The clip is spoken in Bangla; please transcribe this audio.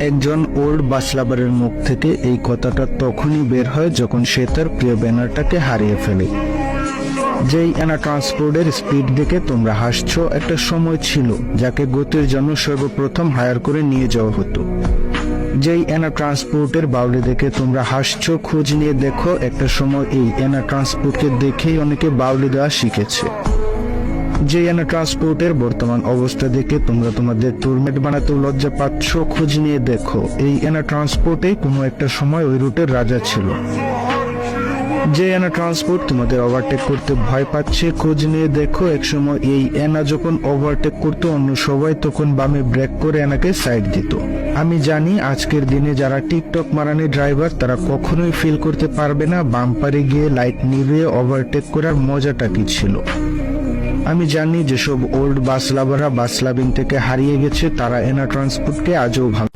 একজন ওল্ড বাস লাভারের মুখ থেকে এই কথাটা তখনই বের হয় যখন সে তার প্রিয় ব্যানারটাকে হারিয়ে ফেলে। যেই অ্যানা ট্রান্সপোর্টের স্পিড দেখে তোমরা হাসছো, একটা সময় ছিল যাকে গতির জন্য সর্বপ্রথম হায়ার করে নিয়ে যাওয়া হতো। যেই অ্যানা ট্রান্সপোর্টের বাউলি দেখে তোমরা হাসছো, খোঁজ নিয়ে দেখো, একটা সময় এই অ্যানা ট্রান্সপোর্টকে দেখেই অনেকে বাউলি দেওয়া শিখেছে। যে অ্যানা ট্রান্সপোর্টের বর্তমান অবস্থা দেখে তোমরা তোমাদের ট্যুরমেট বানাতেও লজ্জা পাচ্ছ, খোঁজ নিয়ে দেখো এই অ্যানা ট্রান্সপোর্টে কোনো একটা সময় ওই রুটের রাজা ছিল। যে অ্যানা ট্রান্সপোর্ট তোমাদের ওভারটেক করতে ভয় পাচ্ছে, খোঁজ নিয়ে দেখো একসময় এই অ্যানা যখন ওভারটেক করতো অন্য সবাই তখন বামে ব্রেক করে অ্যানাকে সাইড দিত। আমি জানি আজকের দিনে যারা টিকটক মারানি ড্রাইভার তারা কখনোই ফিল করতে পারবে না বাম্পারে গিয়ে লাইট নিভিয়ে ওভারটেক করার মজাটা কি ছিল। আমি জানি যেসব ওল্ড বাস লাভাররা বাস লাভিং থেকে হারিয়ে গেছে তারা অ্যানা ট্রান্সপোর্টকে আজও ভালো